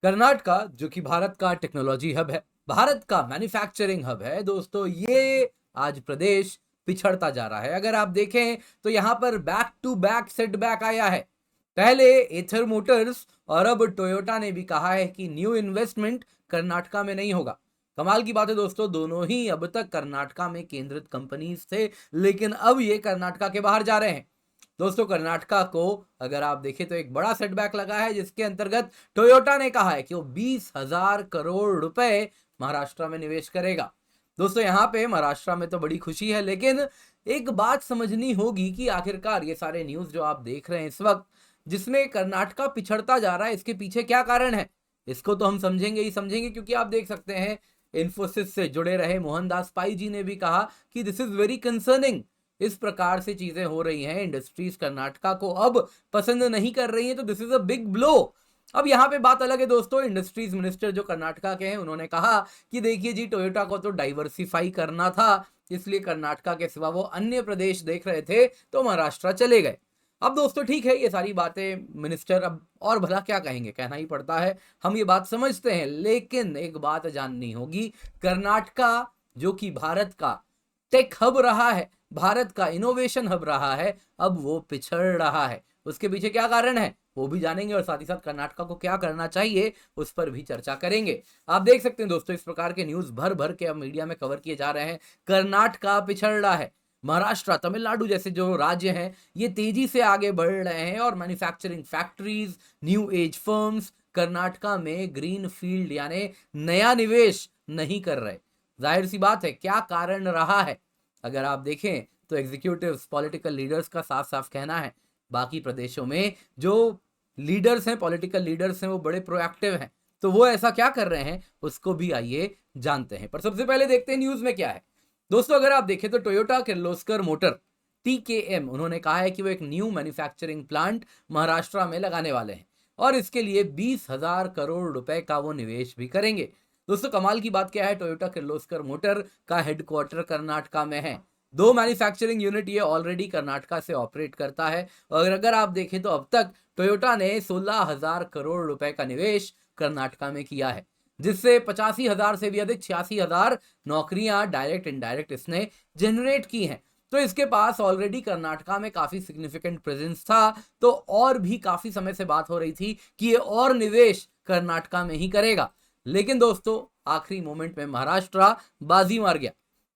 कर्नाटका जो कि भारत का टेक्नोलॉजी हब है, भारत का मैन्युफैक्चरिंग हब है दोस्तों, ये आज प्रदेश पिछड़ता जा रहा है। अगर आप देखें तो यहाँ पर बैक टू बैक सेटबैक आया है। पहले एथर मोटर्स और अब टोयोटा ने भी कहा है कि न्यू इन्वेस्टमेंट कर्नाटका में नहीं होगा। कमाल की बात है दोस्तों, दोनों ही अब तक कर्नाटका में केंद्रित कंपनीज थे, लेकिन अब ये कर्नाटका के बाहर जा रहे हैं। दोस्तों कर्नाटका को अगर आप देखें तो एक बड़ा सेटबैक लगा है, जिसके अंतर्गत टोयोटा ने कहा है कि वो 20,000 करोड़ रुपए महाराष्ट्र में निवेश करेगा। दोस्तों यहाँ पे महाराष्ट्र में तो बड़ी खुशी है, लेकिन एक बात समझनी होगी कि आखिरकार ये सारे न्यूज जो आप देख रहे हैं इस वक्त, जिसमें कर्नाटका पिछड़ता जा रहा है, इसके पीछे क्या कारण है, इसको तो हम समझेंगे ही समझेंगे। क्योंकि आप देख सकते हैं इन्फोसिस से जुड़े रहे मोहनदास पाई जी ने भी कहा कि दिस इज वेरी कंसर्निंग। इस प्रकार से चीजें हो रही हैं, इंडस्ट्रीज कर्नाटका को अब पसंद नहीं कर रही हैं, तो this is a big blow. अब यहाँ पे बात अलग है दोस्तों, इंडस्ट्रीज मिनिस्टर जो कर्नाटका के हैं उन्होंने कहा कि देखिए जी, टोयोटा को तो डाइवर्सिफाई करना था, इसलिए कर्नाटका के सिवा वो अन्य प्रदेश देख रहे थे, तो महाराष्ट्र चले गए। अब दोस्तों ठीक है, ये सारी बातें मिनिस्टर अब और भला क्या कहेंगे, कहना ही पड़ता है, हम ये बात समझते हैं। लेकिन एक बात जाननी होगी, कर्नाटका जो कि भारत का टेक हब रहा है, भारत का इनोवेशन हब रहा है, अब वो पिछड़ रहा है। उसके पीछे क्या कारण है वो भी जानेंगे, और साथ ही साथ कर्नाटका को क्या करना चाहिए उस पर भी चर्चा करेंगे। आप देख सकते हैं दोस्तों, इस प्रकार के न्यूज भर भर के अब मीडिया में कवर किए जा रहे हैं। कर्नाटका पिछड़ रहा है, महाराष्ट्र तमिलनाडु जैसे जो राज्य हैं ये तेजी से आगे बढ़ रहे हैं, और manufacturing factories, new age firms Karnataka में ग्रीन फील्ड यानी नया निवेश नहीं कर रहे। जाहिर सी बात है, क्या कारण रहा है? अगर आप देखें तो एग्जीक्यूटिव्स, पॉलिटिकल लीडर्स का साफ साफ कहना है, बाकी प्रदेशों में जो लीडर्स हैं, पॉलिटिकल लीडर्स हैं, वो बड़े प्रोएक्टिव हैं। तो वो ऐसा क्या कर रहे हैं उसको भी आइए जानते हैं। पर सबसे पहले देखते हैं न्यूज में क्या है। दोस्तों अगर आप देखें तो टोयोटा किर्लोस्कर मोटर टीकेएम, उन्होंने कहा है कि वो एक न्यू मैन्युफैक्चरिंग प्लांट महाराष्ट्र में लगाने वाले हैं, और इसके लिए 20,000 करोड़ रुपए का वो निवेश भी करेंगे। दोस्तों कमाल की बात क्या है, टोयोटा किर्लोस्कर मोटर का हेडक्वार्टर कर्नाटका में है। 2 मैन्युफैक्चरिंग यूनिट ये ऑलरेडी कर्नाटका से ऑपरेट करता है, और अगर आप देखें तो अब तक टोयोटा ने 16,000 करोड़ रुपए का निवेश कर्नाटका में किया है, जिससे 85,000 से भी अधिक 86,000 नौकरियां डायरेक्ट इनडायरेक्ट इसने जनरेट की हैं। तो इसके पास ऑलरेडी कर्नाटका में काफी सिग्निफिकेंट प्रेजेंस था, तो और भी काफी समय से बात हो रही थी कि ये और निवेश कर्नाटका में ही करेगा। लेकिन दोस्तों आखिरी मोमेंट में महाराष्ट्र बाजी मार गया।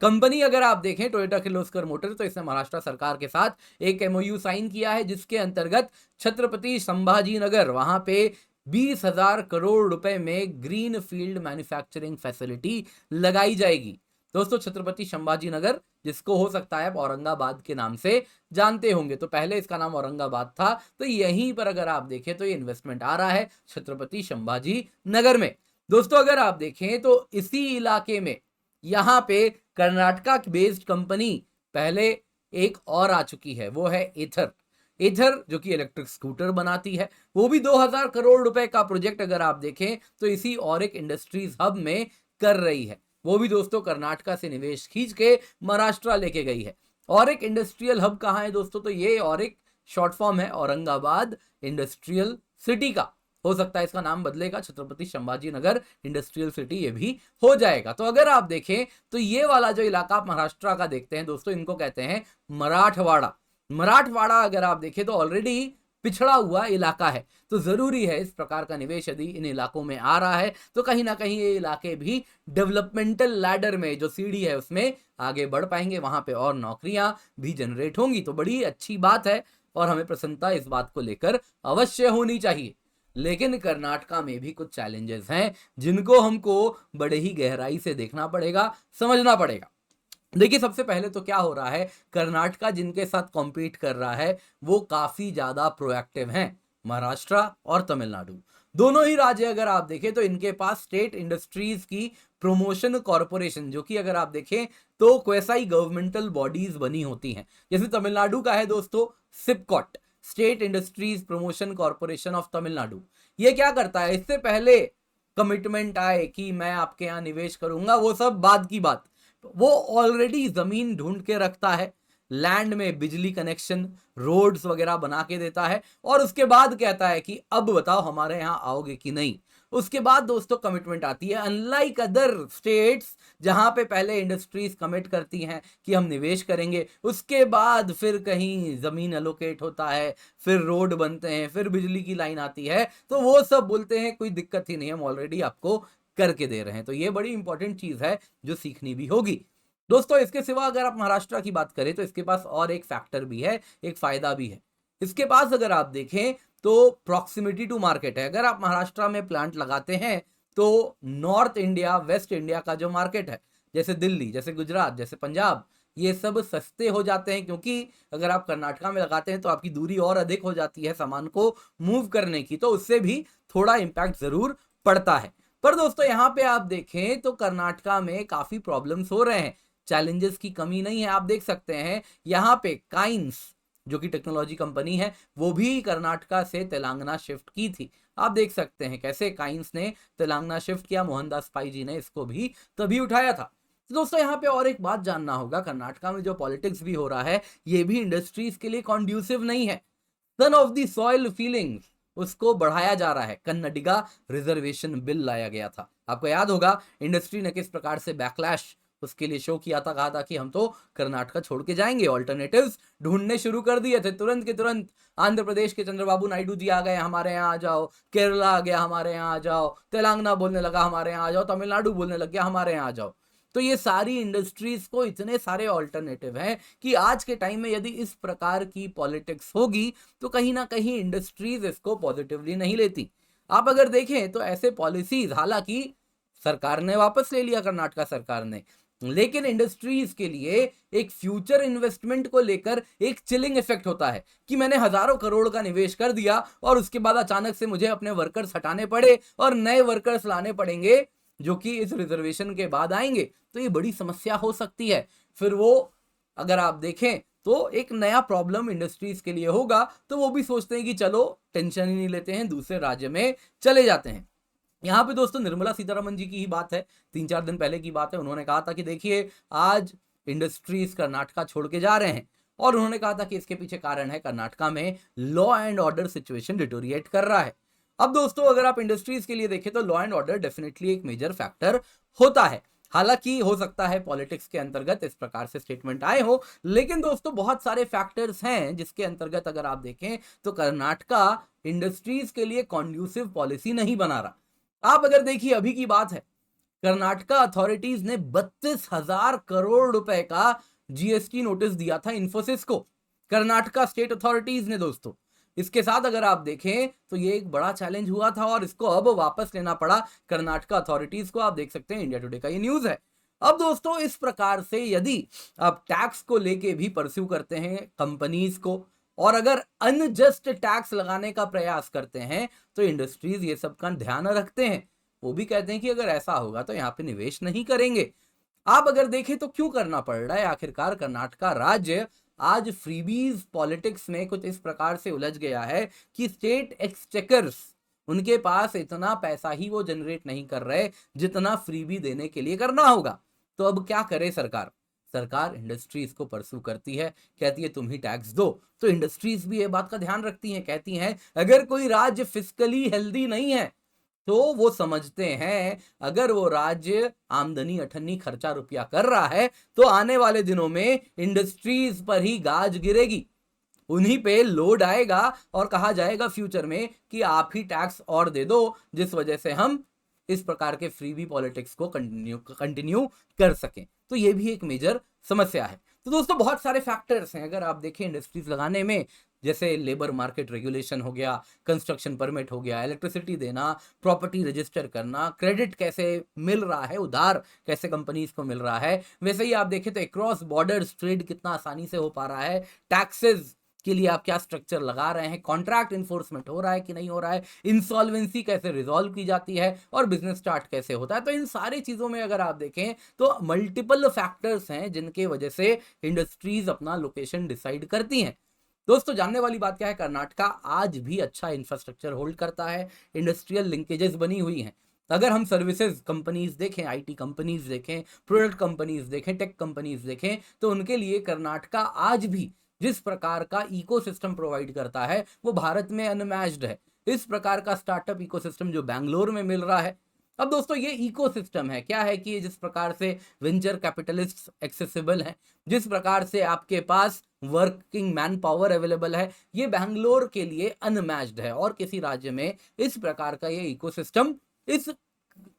कंपनी अगर आप देखें टोयोटा किर्लोस्कर मोटर, तो इसने महाराष्ट्र सरकार के साथ एक एमओयू साइन किया है, जिसके अंतर्गत छत्रपति संभाजी नगर वहां पे 20,000 करोड़ रुपए में ग्रीन फील्ड मैन्युफैक्चरिंग फैसिलिटी लगाई जाएगी। दोस्तों छत्रपति संभाजी नगर, जिसको हो सकता है औरंगाबाद के नाम से जानते होंगे, तो पहले इसका नाम औरंगाबाद था, तो यहीं पर अगर आप देखें तो ये इन्वेस्टमेंट आ रहा है छत्रपति संभाजी नगर में। दोस्तों अगर आप देखें तो इसी इलाके में यहां पे कर्नाटका बेस्ड कंपनी पहले एक और आ चुकी है, वो है एथर। एथर जो कि इलेक्ट्रिक स्कूटर बनाती है, वो भी 2,000 करोड़ रुपए का प्रोजेक्ट अगर आप देखें तो इसी और एक इंडस्ट्रीज हब में कर रही है। वो भी दोस्तों कर्नाटका से निवेश खींच के महाराष्ट्र लेके गई है। और एक इंडस्ट्रियल हब कहाँ है दोस्तों, तो ये और एक शॉर्ट फॉर्म है औरंगाबाद इंडस्ट्रियल सिटी का। हो सकता है इसका नाम बदलेगा, छत्रपति संभाजी नगर इंडस्ट्रियल सिटी ये भी हो जाएगा। तो अगर आप देखें तो ये वाला जो इलाका आप महाराष्ट्र का देखते हैं दोस्तों, इनको कहते हैं मराठवाड़ा। मराठवाड़ा अगर आप देखें तो ऑलरेडी पिछड़ा हुआ इलाका है, तो जरूरी है इस प्रकार का निवेश यदि इन इलाकों में आ रहा है तो कहीं ना कहीं ये इलाके भी डेवलपमेंटल लैडर में जो सीढ़ी है उसमें आगे बढ़ पाएंगे, वहां पे और नौकरियां भी जनरेट होंगी। तो बड़ी अच्छी बात है, और हमें प्रसन्नता इस बात को लेकर अवश्य होनी चाहिए। लेकिन कर्नाटका में भी कुछ चैलेंजेस हैं, जिनको हमको बड़े ही गहराई से देखना पड़ेगा, समझना पड़ेगा। देखिए सबसे पहले तो क्या हो रहा है, कर्नाटका जिनके साथ कॉम्पीट कर रहा है वो काफी ज्यादा प्रोएक्टिव हैं। महाराष्ट्र और तमिलनाडु दोनों ही राज्य अगर आप देखें तो इनके पास स्टेट इंडस्ट्रीज की प्रमोशन कॉरपोरेशन, जो कि अगर आप देखें तो क्वैसाई गवर्नमेंटल बॉडीज बनी होती हैं। जैसे तमिलनाडु का है दोस्तों SIPCOT, state industries promotion corporation of Tamil Nadu. ये क्या करता है, इससे पहले कमिटमेंट आए कि मैं आपके यहाँ निवेश करूंगा, वो सब बाद की बात, वो ऑलरेडी जमीन ढूंढ के रखता है। लैंड में बिजली कनेक्शन, रोड्स वगैरह बना के देता है और उसके बाद कहता है कि अब बताओ हमारे यहाँ आओगे कि नहीं। उसके बाद दोस्तों कमिटमेंट आती है। अनलाइक अदर स्टेट्स जहां पे पहले इंडस्ट्रीज कमिट करती हैं कि हम निवेश करेंगे, उसके बाद फिर कहीं जमीन एलोकेट होता है, फिर रोड बनते हैं, फिर बिजली की लाइन आती है, तो वो सब बोलते हैं कोई दिक्कत ही नहीं, हम ऑलरेडी आपको करके दे रहे हैं। तो ये बड़ी इंपॉर्टेंट चीज है जो सीखनी भी होगी दोस्तों। इसके सिवा अगर आप महाराष्ट्र की बात करें तो इसके पास और एक फैक्टर भी है, एक फायदा भी है। इसके पास अगर आप देखें तो प्रॉक्सिमिटी टू मार्केट है। अगर आप महाराष्ट्र में प्लांट लगाते हैं तो नॉर्थ इंडिया, वेस्ट इंडिया का जो मार्केट है, जैसे दिल्ली, जैसे गुजरात, जैसे पंजाब, ये सब सस्ते हो जाते हैं, क्योंकि अगर आप कर्नाटका में लगाते हैं तो आपकी दूरी और अधिक हो जाती है सामान को मूव करने की, तो उससे भी थोड़ा इंपैक्ट जरूर पड़ता है। पर दोस्तों यहाँ पे आप देखें तो कर्नाटका में काफी प्रॉब्लम्स हो रहे हैं, चैलेंजेस की कमी नहीं है। आप देख सकते हैं यहाँ पे काइंस जो कि टेक्नोलॉजी कंपनी है, वो भी कर्नाटका से तेलंगाना शिफ्ट की थी। आप देख सकते हैं कैसे काइंस ने तेलंगाना शिफ्ट किया, मोहनदास पाई जी ने इसको भी तभी उठाया था। तो दोस्तों यहाँ पे और एक बात जानना होगा, कर्नाटका में जो पॉलिटिक्स भी हो रहा है ये भी इंडस्ट्रीज के लिए कॉन्ड्यूसिव नहीं है। Son of the soil feelings उसको बढ़ाया जा रहा है। कन्नडिगा रिजर्वेशन बिल लाया गया था, आपको याद होगा इंडस्ट्री ने किस प्रकार से बैकलैश उसके लिए शो किया था, कहा था कि हम तो कर्नाटका छोड़ के जाएंगे, ऑल्टरनेटिव्स ढूंढने शुरू कर दिए थे तुरंत के तुरंत। आंध्र प्रदेश के चंद्रबाबू नायडू जी आ गए, हमारे यहाँ आ जाओ, केरला आ गया, हमारे यहाँ आ जाओ, तेलंगाना बोलने लगा हमारे यहाँ आ जाओ, तमिलनाडु बोलने लग गया हमारे यहाँ आ जाओ। तो ये सारी इंडस्ट्रीज को इतने सारे ऑल्टरनेटिव हैं कि आज के टाइम में यदि इस प्रकार की पॉलिटिक्स होगी तो कहीं ना कहीं इंडस्ट्रीज इसको पॉजिटिवली नहीं लेती। आप अगर देखें तो ऐसे पॉलिसीज हालांकि सरकार ने वापस ले लिया, कर्नाटका सरकार ने, लेकिन इंडस्ट्रीज के लिए एक फ्यूचर इन्वेस्टमेंट को लेकर एक चिलिंग इफेक्ट होता है कि मैंने हजारों करोड़ का निवेश कर दिया और उसके बाद अचानक से मुझे अपने वर्कर्स हटाने पड़े और नए वर्कर्स लाने पड़ेंगे जो कि इस रिजर्वेशन के बाद आएंगे, तो ये बड़ी समस्या हो सकती है। फिर वो अगर आप देखें तो एक नया प्रॉब्लम इंडस्ट्रीज के लिए होगा, तो वो भी सोचते हैं कि चलो टेंशन ही नहीं लेते हैं, दूसरे राज्य में चले जाते हैं। यहाँ पे दोस्तों निर्मला सीतारमन जी की ही बात है, 3-4 दिन पहले की बात है। उन्होंने कहा था कि देखिए आज इंडस्ट्रीज कर्नाटका छोड़ के जा रहे हैं, और उन्होंने कहा था कि इसके पीछे कारण है कर्नाटका में law and order situation deteriorate कर रहा है। अब दोस्तों अगर आप इंडस्ट्रीज के लिए देखें तो लॉ एंड ऑर्डर डेफिनेटली एक मेजर फैक्टर होता है। हालांकि हो सकता है पॉलिटिक्स के अंतर्गत इस प्रकार से स्टेटमेंट आए हो, लेकिन दोस्तों बहुत सारे फैक्टर्स हैं जिसके अंतर्गत अगर आप देखें तो कर्नाटका इंडस्ट्रीज के लिए कॉन्ड्यूसिव पॉलिसी नहीं बना रहा। आप अगर देखिए अभी की बात है, कर्नाटका अथॉरिटीज ने 32,000 करोड़ रुपए का जीएसटी नोटिस दिया था इन्फोसिस को, कर्नाटका स्टेट अथॉरिटीज ने दोस्तों। इसके साथ अगर आप देखें तो ये एक बड़ा चैलेंज हुआ था और इसको अब वापस लेना पड़ा कर्नाटका अथॉरिटीज को। आप देख सकते हैं इंडिया टुडे का ये न्यूज है। अब दोस्तों इस प्रकार से यदि आप टैक्स को लेके भी परस्यू करते हैं कंपनीज को, और अगर अनजस्ट टैक्स लगाने का प्रयास करते हैं, तो इंडस्ट्रीज ये सब का ध्यान रखते हैं। वो भी कहते हैं कि अगर ऐसा होगा तो यहाँ पे निवेश नहीं करेंगे। आप अगर देखें तो क्यों करना पड़ रहा है, आखिरकार कर्नाटका राज्य आज फ्रीबीज पॉलिटिक्स में कुछ इस प्रकार से उलझ गया है कि स्टेट एक्सचेकर्स उनके पास इतना पैसा ही वो जनरेट नहीं कर रहे जितना फ्रीबी देने के लिए करना होगा। तो अब क्या करे सरकार? सरकार इंडस्ट्रीज को परस्यू करती है, कहती है तुम ही टैक्स दो। तो इंडस्ट्रीज भी ये बात का ध्यान रखती हैं, कहती हैं अगर कोई राज्य फिस्कली हेल्दी नहीं है तो वो समझते हैं अगर वो राज्य आमदनी अठन्नी खर्चा रुपया कर रहा है तो आने वाले दिनों में इंडस्ट्रीज पर ही गाज गिरेगी, उन्हीं पे लोड आएगा और कहा जाएगा फ्यूचर में कि आप ही टैक्स और दे दो, जिस वजह से हम इस प्रकार के फ्रीबी पॉलिटिक्स को कंटिन्यू कर सकें। तो ये भी एक मेजर समस्या है। तो दोस्तों बहुत सारे फैक्टर्स हैं अगर आप देखें इंडस्ट्रीज लगाने में, जैसे लेबर मार्केट रेगुलेशन हो गया, कंस्ट्रक्शन परमिट हो गया, इलेक्ट्रिसिटी देना, प्रॉपर्टी रजिस्टर करना, क्रेडिट कैसे मिल रहा है, उधार कैसे कंपनीज को मिल रहा है। वैसे ही आप देखें तो अक्रॉस बॉर्डर्स ट्रेड कितना आसानी से हो पा रहा है, टैक्सेस के लिए आप क्या स्ट्रक्चर लगा रहे हैं, कॉन्ट्रैक्ट इन्फोर्समेंट हो रहा है कि नहीं हो रहा है, इंसॉल्वेंसी कैसे रिजॉल्व की जाती है और बिजनेस स्टार्ट कैसे होता है। तो इन सारी चीजों में अगर आप देखें तो मल्टीपल फैक्टर्स हैं जिनके वजह से इंडस्ट्रीज अपना लोकेशन डिसाइड करती हैं। दोस्तों जानने वाली बात क्या है, कर्नाटका आज भी अच्छा इंफ्रास्ट्रक्चर होल्ड करता है, इंडस्ट्रियल लिंकेजेस बनी हुई हैं। अगर हम सर्विसेज कंपनीज देखें, आईटी कंपनीज देखें, प्रोडक्ट कंपनीज देखें, टेक कंपनीज देखें, तो उनके लिए कर्नाटका आज भी जिस प्रकार का इकोसिस्टम प्रोवाइड करता है वो भारत में अनमैच्ड है। इस प्रकार का स्टार्टअप इकोसिस्टम जो बैंगलोर में मिल रहा है। अब दोस्तों ये इकोसिस्टम है क्या है कि जिस प्रकार से वेंचर कैपिटलिस्ट एक्सेसिबल हैं, जिस प्रकार से आपके पास वर्किंग मैन पावर अवेलेबल है, ये बैंगलोर के लिए अनमैच्ड है और किसी राज्य में इस प्रकार का ये इकोसिस्टम इस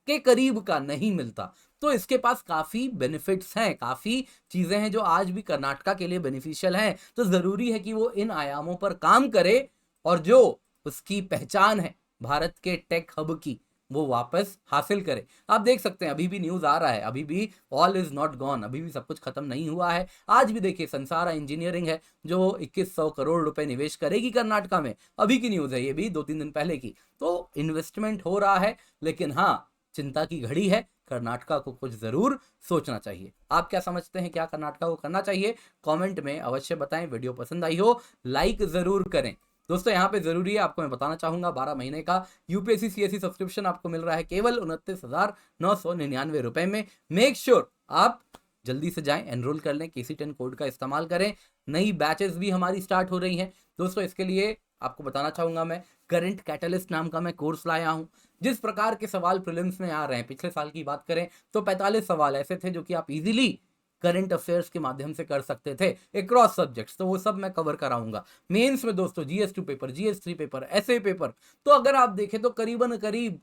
के करीब का नहीं मिलता। तो इसके पास काफी बेनिफिट्स हैं, काफी चीजें हैं जो आज भी कर्नाटका के लिए बेनिफिशियल हैं। तो जरूरी है कि वो इन आयामों पर काम करे और जो उसकी पहचान है भारत के टेक हब की वो वापस हासिल करे। आप देख सकते हैं अभी भी न्यूज आ रहा है, अभी भी ऑल इज नॉट गॉन, अभी भी सब कुछ खत्म नहीं हुआ है। आज भी देखिए संसारा इंजीनियरिंग है जो 2100 करोड़ रुपए निवेश करेगी कर्नाटका में, अभी की न्यूज है ये भी 2-3 दिन पहले की। तो इन्वेस्टमेंट हो रहा है, लेकिन हाँ चिंता की घड़ी है, कर्नाटका को कुछ जरूर सोचना चाहिए। आप क्या समझते हैं, क्या कर्नाटका को करना चाहिए? कमेंट में अवश्य बताएं। वीडियो पसंद आई हो लाइक जरूर करें। दोस्तों यहाँ पे जरूरी है आपको मैं बताना चाहूंगा 12 महीने का यूपीएससी सीएससी सब्सक्रिप्शन आपको मिल रहा है केवल 29,999 रुपए में। मेक श्योर आप जल्दी से जाएं, एनरोल कर लें, KC10 कोड का इस्तेमाल करें। नई बैचेस भी हमारी स्टार्ट हो रही हैं दोस्तों। इसके लिए आपको बताना चाहूंगा मैं करंट कैटलिस्ट नाम का मैं कोर्स लाया हूं। जिस प्रकार के सवाल प्रीलिम्स में आ रहे हैं, पिछले साल की बात करें तो 45 सवाल ऐसे थे जो कि आप इजीली करंट अफेयर्स के माध्यम से कर सकते थे अक्रॉस सब्जेक्ट्स, तो वो सब मैं कवर कराऊंगा। मेंस में दोस्तों GS2 पेपर, GS3 पेपर, ऐसे पेपर, तो अगर आप देखें तो करीबन करीब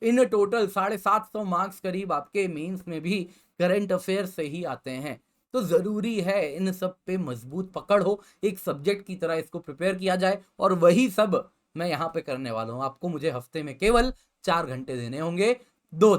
इन टोटल 750 मार्क्स करीब आपके मेंस में भी करंट अफेयर्स से ही आते हैं। तो जरूरी है इन सब पे मजबूत पकड़ हो, एक सब्जेक्ट की तरह इसको प्रिपेयर किया जाए और वही सब मैं यहाँ पे करने वाला हूँ। आपको मुझे हफ्ते में केवल 4 घंटे देने होंगे, 2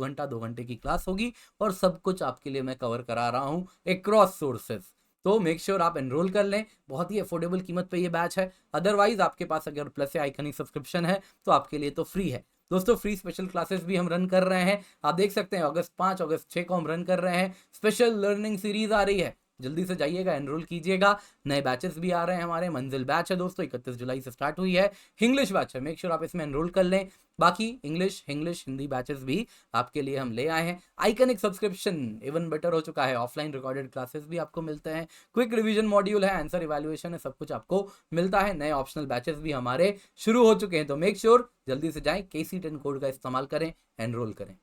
घंटा 2 घंटे की क्लास होगी और सब कुछ आपके लिए मैं कवर करा रहा हूँ अक्रॉस सोर्सेस। तो मेक श्योर आप एनरोल कर लें, बहुत ही अफोर्डेबल कीमत पे ये बैच है। अदरवाइज आपके पास अगर प्लस या आइकनिक सब्सक्रिप्शन है तो आपके लिए तो फ्री है दोस्तों। फ्री स्पेशल क्लासेस भी हम रन कर रहे हैं, आप देख सकते हैं अगस्त 5 अगस्त 6 को हम रन कर रहे हैं। स्पेशल लर्निंग सीरीज आ रही है, जल्दी से जाइएगा, एनरोल कीजिएगा। नए बैचेस भी आ रहे हैं हमारे, मंजिल बैच है दोस्तों 31 जुलाई से स्टार्ट हुई है। इंग्लिश बैच है, मेक श्योर आप इसमें एनरोल कर लें। बाकी इंग्लिश हिंदी बैचेस भी आपके लिए हम ले आए हैं। आइकनिक सब्सक्रिप्शन इवन बेटर हो चुका है, ऑफलाइन रिकॉर्डेड क्लासेस भी आपको मिलते हैं, क्विक रिवीजन मॉड्यूल है, आंसर इवैल्यूएशन है, सब कुछ आपको मिलता है। नए ऑप्शनल बैचेस भी हमारे शुरू हो चुके हैं, तो मेक श्योर जल्दी से जाएं, KC10 कोड का इस्तेमाल करें, एनरोल करें।